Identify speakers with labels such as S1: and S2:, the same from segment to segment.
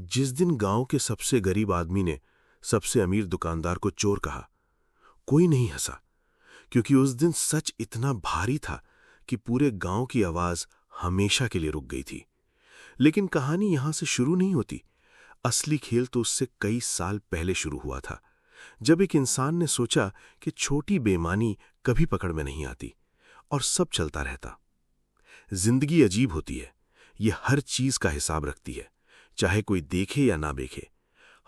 S1: जिस दिन गांव के सबसे गरीब आदमी ने सबसे अमीर दुकानदार को चोर कहा, कोई नहीं हंसा, क्योंकि उस दिन सच इतना भारी था कि पूरे गांव की आवाज हमेशा के लिए रुक गई थी। लेकिन कहानी यहां से शुरू नहीं होती। असली खेल तो उससे कई साल पहले शुरू हुआ था, जब एक इंसान ने सोचा कि छोटी बेईमानी कभी पकड़ में नहीं आती और सब चलता रहता। जिंदगी अजीब होती है, ये हर चीज का हिसाब रखती है, चाहे कोई देखे या ना देखे।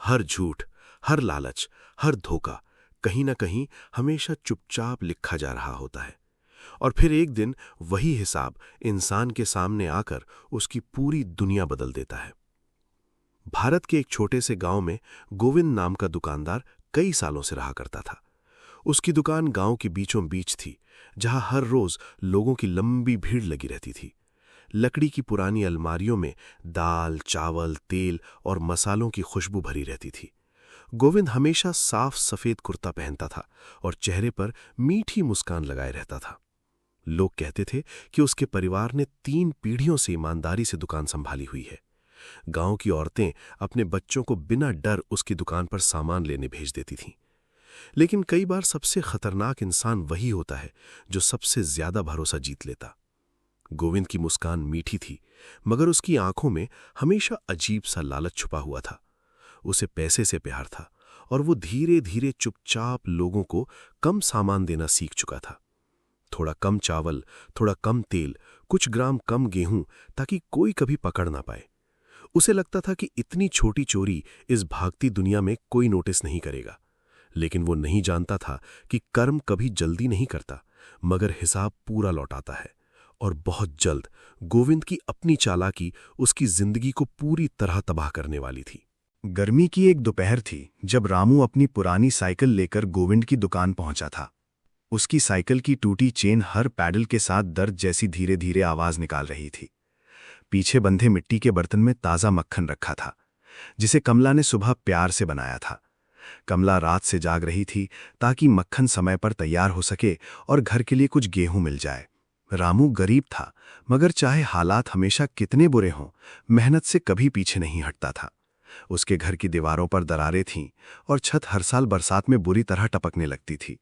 S1: हर झूठ, हर लालच, हर धोखा कहीं ना कहीं हमेशा चुपचाप लिखा जा रहा होता है। और फिर एक दिन वही हिसाब इंसान के सामने आकर उसकी पूरी दुनिया बदल देता है। भारत के एक छोटे से गांव में गोविंद नाम का दुकानदार कई सालों से रहा करता था। उसकी दुकान गांव के बीचों बीच थी, जहां हर रोज लोगों की लंबी भीड़ लगी रहती थी। लकड़ी की पुरानी अलमारियों में दाल, चावल, तेल और मसालों की खुशबू भरी रहती थी। गोविंद हमेशा साफ सफेद कुर्ता पहनता था और चेहरे पर मीठी मुस्कान लगाए रहता था। लोग कहते थे कि उसके परिवार ने 3 पीढ़ियों से ईमानदारी से दुकान संभाली हुई है। गांव की औरतें अपने बच्चों को बिना डर उसकी दुकान पर सामान लेने भेज देती थीं। लेकिन कई बार सबसे खतरनाक इंसान वही होता है जो सबसे ज्यादा भरोसा जीत लेता। गोविंद की मुस्कान मीठी थी, मगर उसकी आंखों में हमेशा अजीब सा लालच छुपा हुआ था। उसे पैसे से प्यार था और वो धीरे धीरे चुपचाप लोगों को कम सामान देना सीख चुका था। थोड़ा कम चावल, थोड़ा कम तेल, कुछ ग्राम कम गेहूं, ताकि कोई कभी पकड़ ना पाए। उसे लगता था कि इतनी छोटी चोरी इस भागती दुनिया में कोई नोटिस नहीं करेगा। लेकिन वो नहीं जानता था कि कर्म कभी जल्दी नहीं करता, मगर हिसाब पूरा लौटाता है। और बहुत जल्द गोविंद की अपनी चालाकी उसकी जिंदगी को पूरी तरह तबाह करने वाली थी।
S2: गर्मी की एक दोपहर थी जब रामू अपनी पुरानी साइकिल लेकर गोविंद की दुकान पहुंचा था। उसकी साइकिल की टूटी चेन हर पैडल के साथ दर्द जैसी धीरे धीरे आवाज निकाल रही थी। पीछे बंधे मिट्टी के बर्तन में ताज़ा मक्खन रखा था, जिसे कमला ने सुबह प्यार से बनाया था। कमला रात से जाग रही थी ताकि मक्खन समय पर तैयार हो सके और घर के लिए कुछ गेहूं मिल जाए। रामू गरीब था, मगर चाहे हालात हमेशा कितने बुरे हों, मेहनत से कभी पीछे नहीं हटता था। उसके घर की दीवारों पर दरारें थीं और छत हर साल बरसात में बुरी तरह टपकने लगती थी।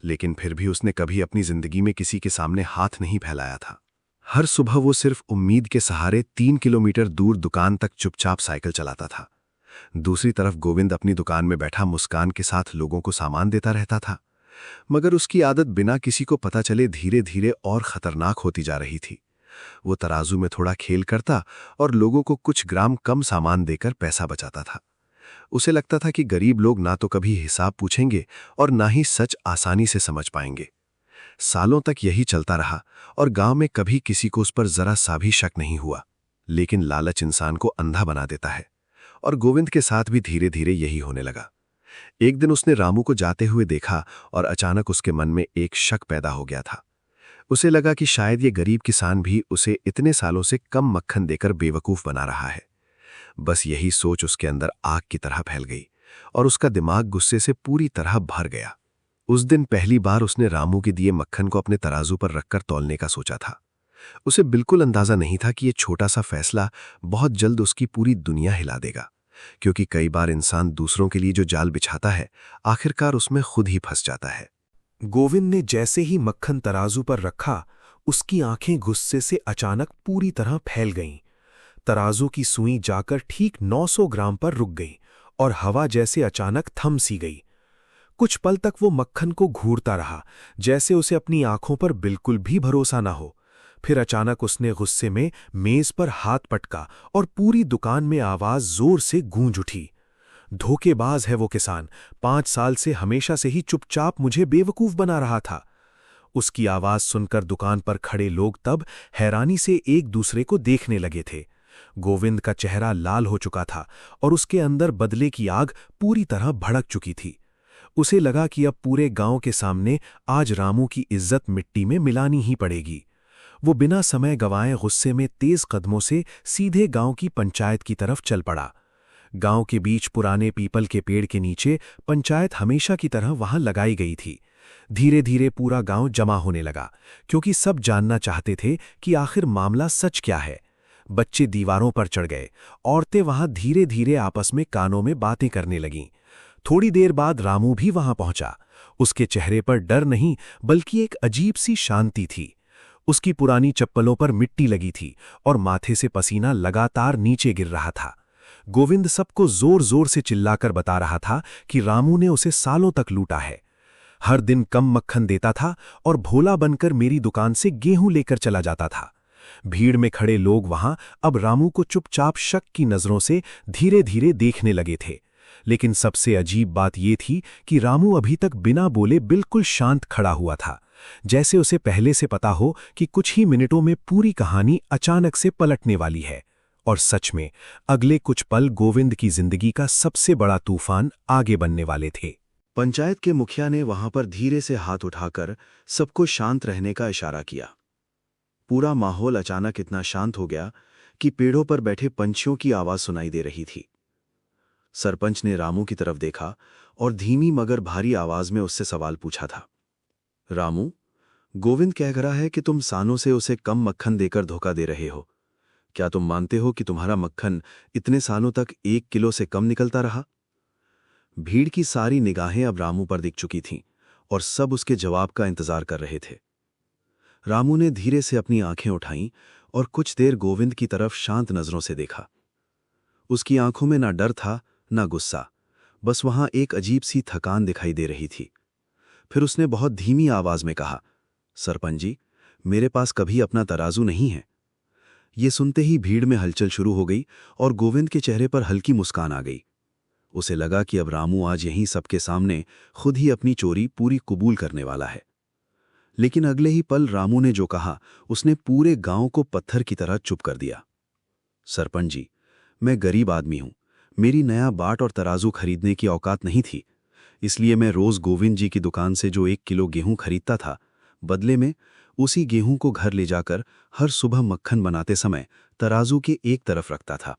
S2: लेकिन फिर भी उसने कभी अपनी जिंदगी में किसी के सामने हाथ नहीं फैलाया था। हर सुबह वो सिर्फ उम्मीद के सहारे 3 किलोमीटर दूर दुकान तक चुपचाप साइकिल चलाता था। दूसरी तरफ गोविंद अपनी दुकान में बैठा मुस्कान के साथ लोगों को सामान देता रहता था, मगर उसकी आदत बिना किसी को पता चले धीरे धीरे और खतरनाक होती जा रही थी। वो तराजू में थोड़ा खेल करता और लोगों को कुछ ग्राम कम सामान देकर पैसा बचाता था। उसे लगता था कि गरीब लोग ना तो कभी हिसाब पूछेंगे और ना ही सच आसानी से समझ पाएंगे। सालों तक यही चलता रहा और गांव में कभी किसी को उस पर जरा सा भी शक नहीं हुआ। लेकिन लालच इंसान को अंधा बना देता है, और गोविंद के साथ भी धीरे धीरे यही होने लगा। एक दिन उसने रामू को जाते हुए देखा और अचानक उसके मन में एक शक पैदा हो गया था। उसे लगा कि शायद ये गरीब किसान भी उसे इतने सालों से कम मक्खन देकर बेवकूफ बना रहा है। बस यही सोच उसके अंदर आग की तरह फैल गई और उसका दिमाग गुस्से से पूरी तरह भर गया। उस दिन पहली बार उसने रामू के दिए मक्खन को अपने तराजू पर रखकर तौलने का सोचा था। उसे बिल्कुल अंदाजा नहीं था कि ये छोटा सा फैसला बहुत जल्द उसकी पूरी दुनिया हिला देगा, क्योंकि कई बार इंसान दूसरों के लिए जो जाल बिछाता है, आखिरकार उसमें खुद ही फंस जाता है।
S3: गोविंद ने जैसे ही मक्खन तराजू पर रखा, उसकी आंखें गुस्से से अचानक पूरी तरह फैल गईं। तराजू की सुई जाकर ठीक 900 ग्राम पर रुक गई और हवा जैसे अचानक थम सी गई। कुछ पल तक वो मक्खन को घूरता रहा, जैसे उसे अपनी आंखों पर बिल्कुल भी भरोसा ना हो। फिर अचानक उसने गुस्से में मेज पर हाथ पटका और पूरी दुकान में आवाज जोर से गूंज उठी। धोखेबाज है वो किसान, 5 साल से हमेशा से ही चुपचाप मुझे बेवकूफ बना रहा था। उसकी आवाज सुनकर दुकान पर खड़े लोग तब हैरानी से एक दूसरे को देखने लगे थे। गोविंद का चेहरा लाल हो चुका था और उसके अंदर बदले की आग पूरी तरह भड़क चुकी थी। उसे लगा कि अब पूरे गांव के सामने आज रामू की इज्जत मिट्टी में मिलानी ही पड़ेगी। वो बिना समय गंवाए गुस्से में तेज कदमों से सीधे गांव की पंचायत की तरफ चल पड़ा। गांव के बीच पुराने पीपल के पेड़ के नीचे पंचायत हमेशा की तरह वहां लगाई गई थी। धीरे धीरे पूरा गांव जमा होने लगा, क्योंकि सब जानना चाहते थे कि आखिर मामला सच क्या है। बच्चे दीवारों पर चढ़ गए, औरतें वहां धीरे धीरे आपस में कानों में बातें करने लगीं। थोड़ी देर बाद रामू भी वहां पहुंचा। उसके चेहरे पर डर नहीं बल्कि एक अजीब सी शांति थी। उसकी पुरानी चप्पलों पर मिट्टी लगी थी और माथे से पसीना लगातार नीचे गिर रहा था। गोविंद सबको जोर जोर से चिल्लाकर बता रहा था कि रामू ने उसे सालों तक लूटा है। हर दिन कम मक्खन देता था और भोला बनकर मेरी दुकान से गेहूं लेकर चला जाता था। भीड़ में खड़े लोग वहां अब रामू को चुपचाप शक की नजरों से धीरे धीरे देखने लगे थे। लेकिन सबसे अजीब बात यह थी कि रामू अभी तक बिना बोले बिल्कुल शांत खड़ा हुआ था, जैसे उसे पहले से पता हो कि कुछ ही मिनटों में पूरी कहानी अचानक से पलटने वाली है। और सच में अगले कुछ पल गोविंद की जिंदगी का सबसे बड़ा तूफान आगे बनने वाले थे।
S2: पंचायत के मुखिया ने वहां पर धीरे से हाथ उठाकर सबको शांत रहने का इशारा किया। पूरा माहौल अचानक इतना शांत हो गया कि पेड़ों पर बैठे पंछियों की आवाज सुनाई दे रही थी। सरपंच ने रामू की तरफ देखा और धीमी मगर भारी आवाज में उससे सवाल पूछा था। रामू, गोविंद कह रहा है कि तुम सालों से उसे कम मक्खन देकर धोखा दे रहे हो। क्या तुम मानते हो कि तुम्हारा मक्खन इतने सालों तक 1 किलो से कम निकलता रहा? भीड़ की सारी निगाहें अब रामू पर दिख चुकी थीं और सब उसके जवाब का इंतजार कर रहे थे। रामू ने धीरे से अपनी आंखें उठाईं और कुछ देर गोविंद की तरफ शांत नजरों से देखा। उसकी आंखों में ना डर था ना गुस्सा, बस वहां एक अजीब सी थकान दिखाई दे रही थी। फिर उसने बहुत धीमी आवाज में कहा, सरपंच जी, मेरे पास कभी अपना तराजू नहीं है। ये सुनते ही भीड़ में हलचल शुरू हो गई और गोविंद के चेहरे पर हल्की मुस्कान आ गई। उसे लगा कि अब रामू आज यहीं सबके सामने खुद ही अपनी चोरी पूरी कबूल करने वाला है। लेकिन अगले ही पल रामू ने जो कहा उसने पूरे गांव को पत्थर की तरह चुप कर दिया। सरपंच जी, मैं गरीब आदमी हूं, मेरी नया बाट और तराजू खरीदने की औकात नहीं थी, इसलिए मैं रोज गोविंद जी की दुकान से जो 1 किलो गेहूं खरीदता था, बदले में उसी गेहूं को घर ले जाकर हर सुबह मक्खन बनाते समय तराजू के एक तरफ रखता था,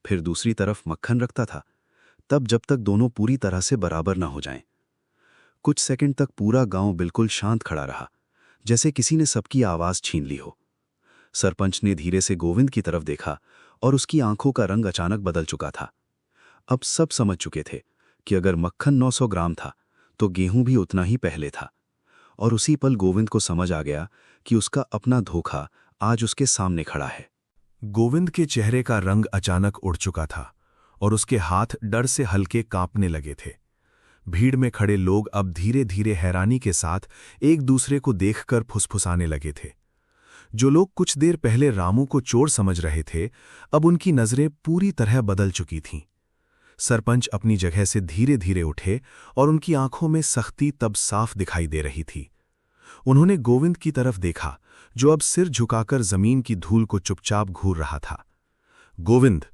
S2: फिर दूसरी तरफ मक्खन रखता था, तब जब तक दोनों पूरी तरह से बराबर ना हो जाएं। कुछ सेकंड तक पूरा गांव बिल्कुल शांत खड़ा रहा, जैसे किसी ने सबकी आवाज छीन ली हो। सरपंच ने धीरे से गोविंद की तरफ देखा और उसकी आंखों का रंग अचानक बदल चुका था। अब सब समझ चुके थे कि अगर मक्खन 900 ग्राम था तो गेहूं भी उतना ही पहले था। और उसी पल गोविंद को समझ आ गया कि उसका अपना धोखा आज उसके सामने खड़ा है।
S3: गोविंद के चेहरे का रंग अचानक उड़ चुका था और उसके हाथ डर से हल्के कांपने लगे थे। भीड़ में खड़े लोग अब धीरे धीरे हैरानी के साथ एक दूसरे को देखकर फुसफुसाने लगे थे। जो लोग कुछ देर पहले रामू को चोर समझ रहे थे, अब उनकी नजरें पूरी तरह बदल चुकी थीं। सरपंच अपनी जगह से धीरे धीरे उठे और उनकी आंखों में सख्ती तब साफ दिखाई दे रही थी। उन्होंने गोविंद की तरफ देखा, जो अब सिर झुकाकर जमीन की धूल को चुपचाप घूर रहा था। गोविंद,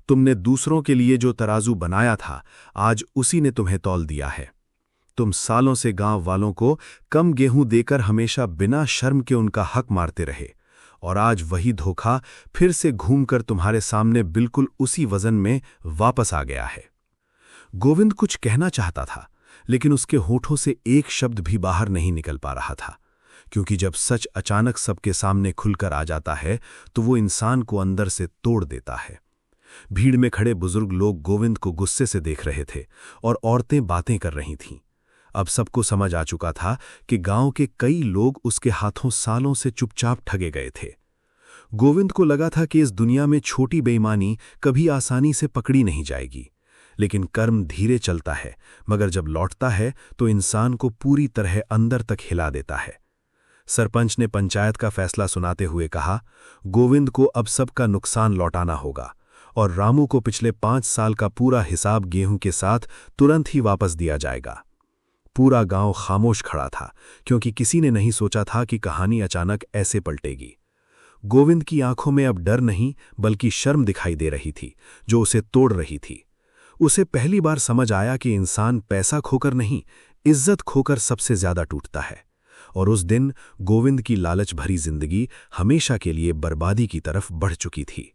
S3: तुमने दूसरों के लिए जो तराजू बनाया था, आज उसी ने तुम्हें तौल दिया है। तुम सालों से गांव वालों को कम गेहूं देकर हमेशा बिना शर्म के उनका हक मारते रहे, और आज वही धोखा फिर से घूमकर तुम्हारे सामने बिल्कुल उसी वजन में वापस आ गया है। गोविंद कुछ कहना चाहता था, लेकिन उसके होठों से एक शब्द भी बाहर नहीं निकल पा रहा था, क्योंकि जब सच अचानक सबके सामने खुलकर आ जाता है तो वो इंसान को अंदर से तोड़ देता है। भीड़ में खड़े बुजुर्ग लोग गोविंद को गुस्से से देख रहे थे और औरतें बातें कर रही थीं। अब सबको समझ आ चुका था कि गांव के कई लोग उसके हाथों सालों से चुपचाप ठगे गए थे। गोविंद को लगा था कि इस दुनिया में छोटी बेईमानी कभी आसानी से पकड़ी नहीं जाएगी, लेकिन कर्म धीरे चलता है, मगर जब लौटता है तो इंसान को पूरी तरह अंदर तक हिला देता है। सरपंच ने पंचायत का फैसला सुनाते हुए कहा, गोविंद को अब सबका नुकसान लौटाना होगा और रामू को पिछले 5 साल का पूरा हिसाब गेहूं के साथ तुरंत ही वापस दिया जाएगा। पूरा गांव खामोश खड़ा था, क्योंकि किसी ने नहीं सोचा था कि कहानी अचानक ऐसे पलटेगी। गोविंद की आंखों में अब डर नहीं बल्कि शर्म दिखाई दे रही थी, जो उसे तोड़ रही थी। उसे पहली बार समझ आया कि इंसान पैसा खोकर नहीं, इज्जत खोकर सबसे ज्यादा टूटता है। और उस दिन गोविंद की लालच भरी जिंदगी हमेशा के लिए बर्बादी की तरफ बढ़ चुकी थी।